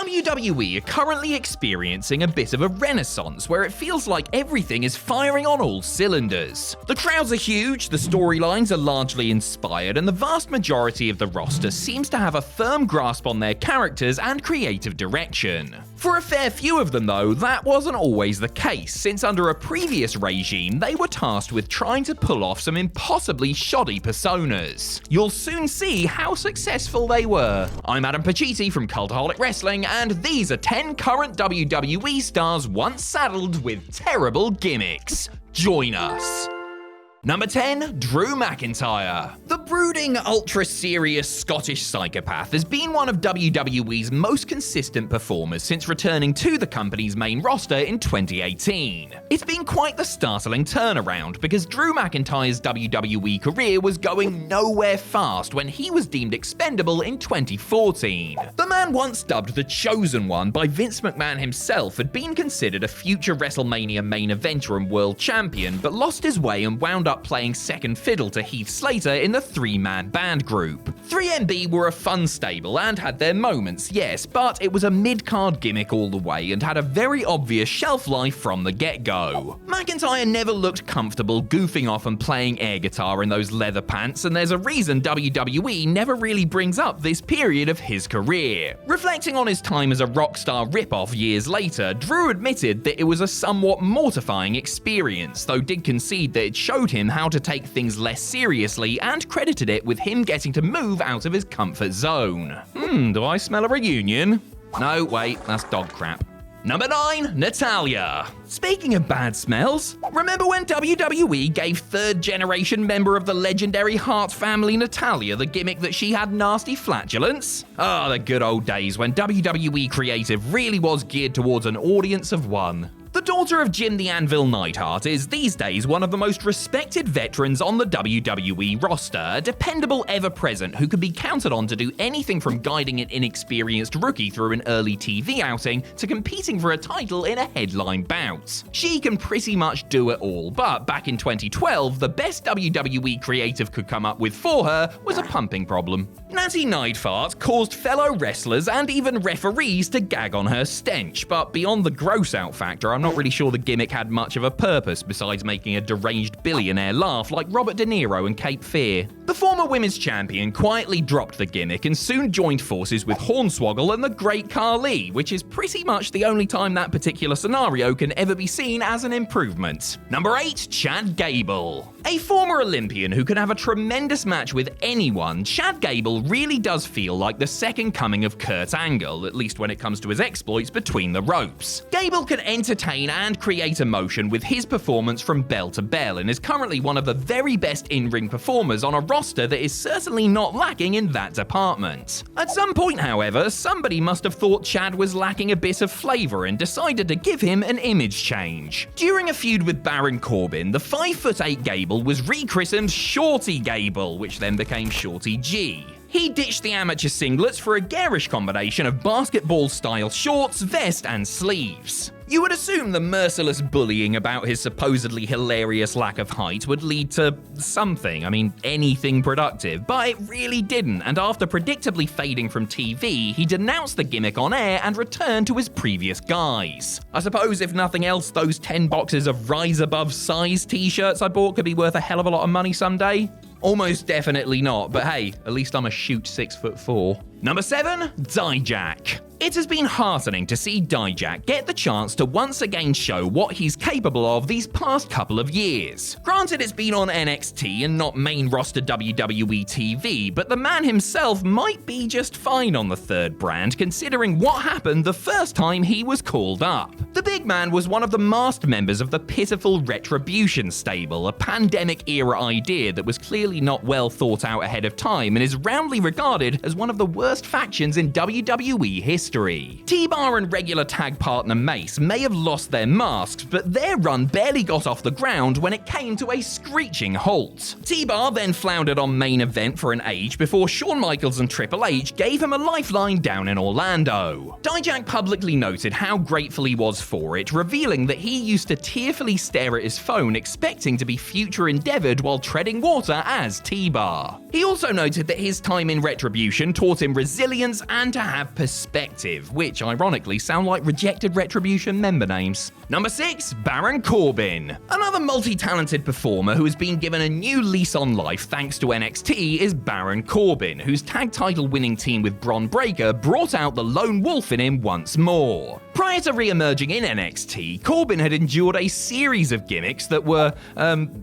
WWE are currently experiencing a bit of a renaissance where it feels like everything is firing on all cylinders. The crowds are huge, the storylines are largely inspired, and the vast majority of the roster seems to have a firm grasp on their characters and creative direction. For a fair few of them though, that wasn't always the case, since under a previous regime they were tasked with trying to pull off some impossibly shoddy personas. You'll soon see how successful they were. I'm Adam Pacitti from Cultaholic Wrestling, and these are 10 current WWE stars once saddled with terrible gimmicks. Join us. Number 10, Drew McIntyre. The brooding, ultra-serious Scottish psychopath has been one of WWE's most consistent performers since returning to the company's main roster in 2018. It's been quite the startling turnaround because Drew McIntyre's WWE career was going nowhere fast when he was deemed expendable in 2014. The man, once dubbed the Chosen One by Vince McMahon himself, had been considered a future WrestleMania main eventer and world champion, but lost his way and wound up playing second fiddle to Heath Slater in the three-man band group. 3MB were a fun stable and had their moments, yes, but it was a mid-card gimmick all the way and had a very obvious shelf life from the get-go. McIntyre never looked comfortable goofing off and playing air guitar in those leather pants, and there's a reason WWE never really brings up this period of his career. Reflecting on his time as a rock star ripoff years later, Drew admitted that it was a somewhat mortifying experience, though did concede that it showed him how to take things less seriously and credited it with him getting to move out of his comfort zone. Do I smell a reunion? No, wait, that's dog crap. Number 9, Natalya. Speaking of bad smells, remember when WWE gave third-generation member of the legendary Hart family Natalya the gimmick that she had nasty flatulence? Ah, the good old days when WWE creative really was geared towards an audience of one. The daughter of Jim the Anvil Neidhart is these days one of the most respected veterans on the WWE roster, a dependable ever-present who can be counted on to do anything from guiding an inexperienced rookie through an early TV outing to competing for a title in a headline bout. She can pretty much do it all, but back in 2012, the best WWE creative could come up with for her was a pumping problem. Natty Neidhart caused fellow wrestlers and even referees to gag on her stench, but beyond the gross-out factor, I'm not really sure the gimmick had much of a purpose besides making a deranged billionaire laugh like Robert De Niro and Cape Fear. The former women's champion quietly dropped the gimmick and soon joined forces with Hornswoggle and the Great Khali, which is pretty much the only time that particular scenario can ever be seen as an improvement. Number 8, Chad Gable. A former Olympian who can have a tremendous match with anyone, Chad Gable really does feel like the second coming of Kurt Angle, at least when it comes to his exploits between the ropes. Gable can entertain and create emotion with his performance from bell to bell and is currently one of the very best in-ring performers on a roster that is certainly not lacking in that department. At some point, however, somebody must have thought Chad was lacking a bit of flavor and decided to give him an image change. During a feud with Baron Corbin, the 5'8" Gable was rechristened Shorty Gable, which then became Shorty G. He ditched the amateur singlets for a garish combination of basketball-style shorts, vest, and sleeves. You would assume the merciless bullying about his supposedly hilarious lack of height would lead to something, anything productive, but it really didn't, and after predictably fading from TV, he denounced the gimmick on air and returned to his previous guise. I suppose if nothing else, those 10 boxes of Rise Above size t-shirts I bought could be worth a hell of a lot of money someday. Almost definitely not, but hey, at least I'm a shoot 6'4". Number 7, DJack. It has been heartening to see DJack get the chance to once again show what he's capable of these past couple of years. Granted, it's been on NXT and not main roster WWE TV, but the man himself might be just fine on the third brand considering what happened the first time he was called up. The big man was one of the masked members of the pitiful Retribution stable, a pandemic-era idea that was clearly not well thought out ahead of time and is roundly regarded as one of the worst factions in WWE history. T-Bar and regular tag partner Mace may have lost their masks, but their run barely got off the ground when it came to a screeching halt. T-Bar then floundered on main event for an age before Shawn Michaels and Triple H gave him a lifeline down in Orlando. DJack publicly noted how grateful he was for it, revealing that he used to tearfully stare at his phone expecting to be future endeavored while treading water as T-Bar. He also noted that his time in Retribution taught him resilience and to have perspective, Collective, which ironically sound like rejected Retribution member names. Number 6, Baron Corbin. Another multi-talented performer who has been given a new lease on life thanks to NXT is Baron Corbin, whose tag title winning team with Bron Breakker brought out the lone wolf in him once more. Prior to re-emerging in NXT, Corbin had endured a series of gimmicks that were,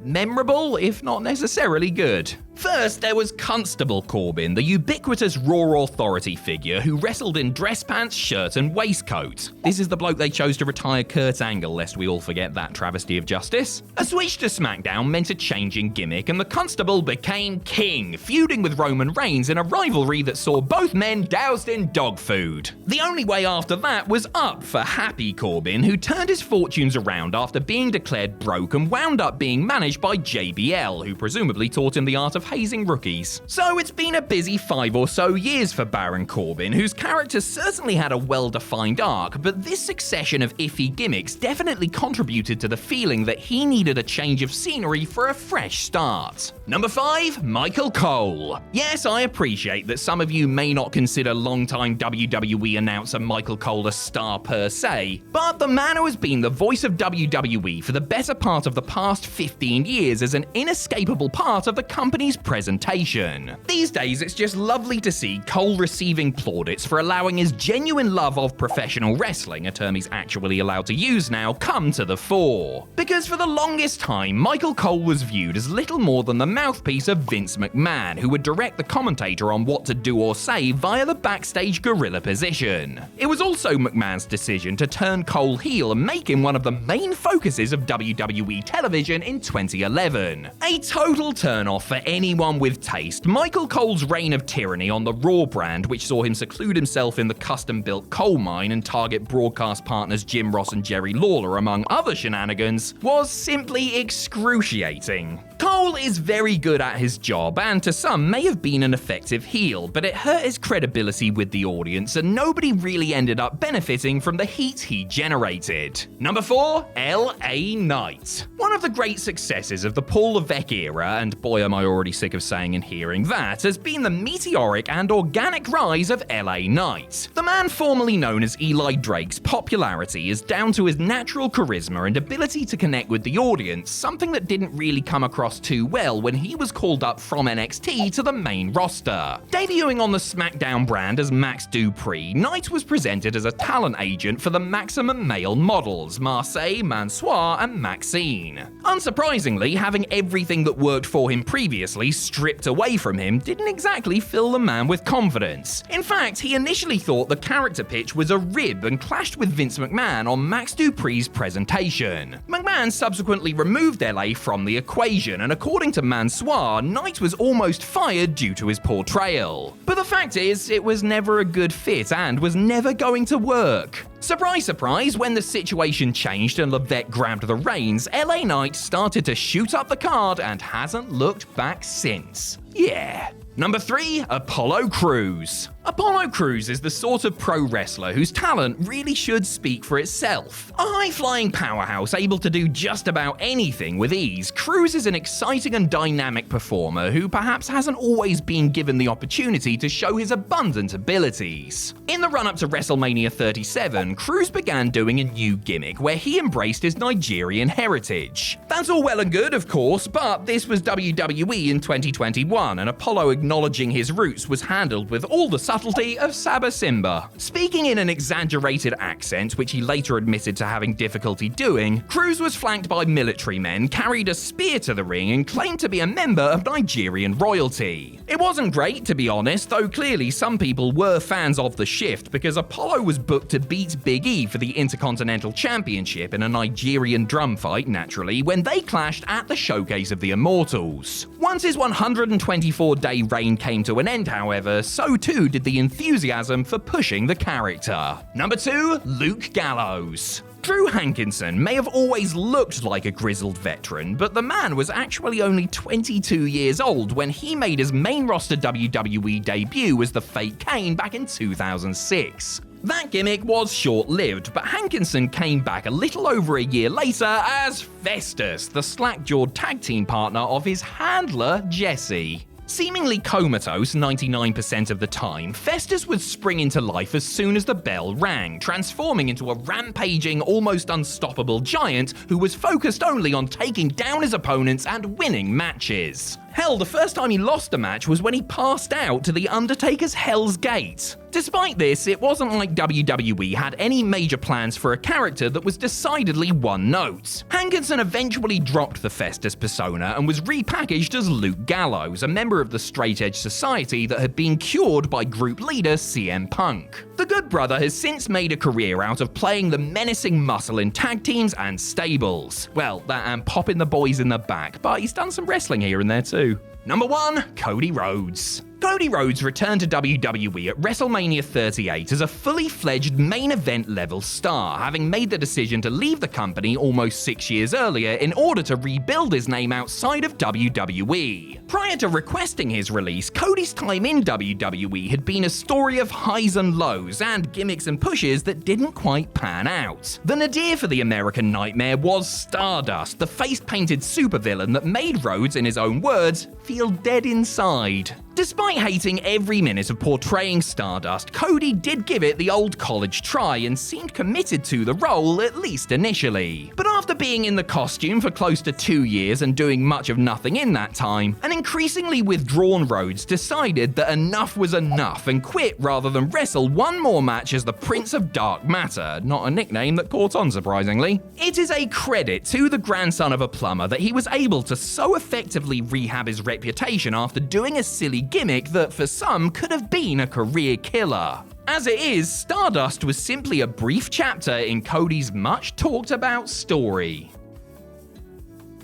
memorable, if not necessarily good. First, there was Constable Corbin, the ubiquitous Raw Authority figure who wrestled in dress pants, shirt, and waistcoat. This is the bloke they chose to retire Kurt Angle, lest we all forget that travesty of justice. A switch to SmackDown meant a change in gimmick, and the Constable became king, feuding with Roman Reigns in a rivalry that saw both men doused in dog food. The only way after that was up for Happy Corbin, who turned his fortunes around after being declared broke and wound up being managed by JBL, who presumably taught him the art of hazing rookies. So it's been a busy 5 or so years for Baron Corbin, whose character certainly had a well-defined arc, but this succession of iffy gimmicks definitely contributed to the feeling that he needed a change of scenery for a fresh start. Number 5, Michael Cole. Yes, I appreciate that some of you may not consider longtime WWE announcer Michael Cole a star per se, but the man who has been the voice of WWE for the better part of the past 15 years is an inescapable part of the company's presentation. These days, it's just lovely to see Cole receiving plaudits for allowing his genuine love of professional wrestling, a term he's actually allowed to use now, come to the fore. Because for the longest time, Michael Cole was viewed as little more than the mouthpiece of Vince McMahon, who would direct the commentator on what to do or say via the backstage gorilla position. It was also McMahon's decision to turn Cole heel and make him one of the main focuses of WWE television in 2011. A total turn-off for anyone with taste, Michael Cole's reign of tyranny on the Raw brand, which saw him seclude himself in the custom-built coal mine and target broadcast partners Jim Ross and Jerry Lawler, among other shenanigans, was simply excruciating. Cole is very good at his job, and to some may have been an effective heel, but it hurt his credibility with the audience, and nobody really ended up benefiting from the heat he generated. Number 4, LA Knight. One of the great successes of the Paul Levesque era, and boy am I already sick of saying and hearing that, has been the meteoric and organic rise of LA Knight. The man formerly known as Eli Drake's popularity is down to his natural charisma and ability to connect with the audience, something that didn't really come across too well when he was called up from NXT to the main roster. Debuting on the SmackDown brand as Max Dupree, Knight was presented as a talent agent for the Maximum male models, Marseille, Mansoir, and Maxine. Unsurprisingly, having everything that worked for him previously stripped away from him didn't exactly fill the man with confidence. In fact, he initially thought the character pitch was a rib and clashed with Vince McMahon on Max Dupree's presentation. McMahon subsequently removed LA from the equation, and according to Mansoir, Knight was almost fired due to his portrayal. But the fact is, it was never a good fit and was never going to work. Surprise, surprise, when the situation changed and Levesque grabbed the reins, LA Knight started to shoot up the card and hasn't looked back since. Yeah. Number 3, Apollo Crews. Apollo Crews is the sort of pro wrestler whose talent really should speak for itself. A high-flying powerhouse able to do just about anything with ease, Crews is an exciting and dynamic performer who perhaps hasn't always been given the opportunity to show his abundant abilities. In the run-up to WrestleMania 37, Crews began doing a new gimmick where he embraced his Nigerian heritage. That's all well and good, of course, but this was WWE in 2021, and Apollo acknowledging his roots was handled with all the subtlety of Saba Simba. Speaking in an exaggerated accent, which he later admitted to having difficulty doing, Crews was flanked by military men, carried a spear to the ring, and claimed to be a member of Nigerian royalty. It wasn't great, to be honest, though clearly some people were fans of the shift because Apollo was booked to beat Big E for the Intercontinental Championship in a Nigerian drum fight, naturally, when they clashed at the Showcase of the Immortals. Once his 124-day reign came to an end, however, so too did the enthusiasm for pushing the character. Number 2, Luke Gallows. Drew Hankinson may have always looked like a grizzled veteran, but the man was actually only 22 years old when he made his main roster WWE debut as the Fake Kane back in 2006. That gimmick was short-lived, but Hankinson came back a little over a year later as Festus, the slack-jawed tag team partner of his handler, Jesse. Seemingly comatose 99% of the time, Festus would spring into life as soon as the bell rang, transforming into a rampaging, almost unstoppable giant who was focused only on taking down his opponents and winning matches. Hell, the first time he lost a match was when he passed out to The Undertaker's Hell's Gate. Despite this, it wasn't like WWE had any major plans for a character that was decidedly one note. Hankinson eventually dropped the Festus persona and was repackaged as Luke Gallows, a member of the Straight Edge Society that had been cured by group leader CM Punk. The Good Brother has since made a career out of playing the menacing muscle in tag teams and stables. Well, that and popping the boys in the back, but he's done some wrestling here and there too. Number 1, Cody Rhodes. Cody Rhodes returned to WWE at WrestleMania 38 as a fully fledged main event level star, having made the decision to leave the company almost 6 years earlier in order to rebuild his name outside of WWE. Prior to requesting his release, Cody's time in WWE had been a story of highs and lows and gimmicks and pushes that didn't quite pan out. The nadir for the American Nightmare was Stardust, the face-painted supervillain that made Rhodes, in his own words, feel dead inside. Despite hating every minute of portraying Stardust, Cody did give it the old college try and seemed committed to the role, at least initially. But after being in the costume for close to 2 years and doing much of nothing in that time, an increasingly withdrawn Rhodes decided that enough was enough and quit rather than wrestle one more match as the Prince of Dark Matter, not a nickname that caught on surprisingly. It is a credit to the grandson of a plumber that he was able to so effectively rehab his reputation after doing a silly gimmick that for some could have been a career killer. As it is, Stardust was simply a brief chapter in Cody's much talked about story.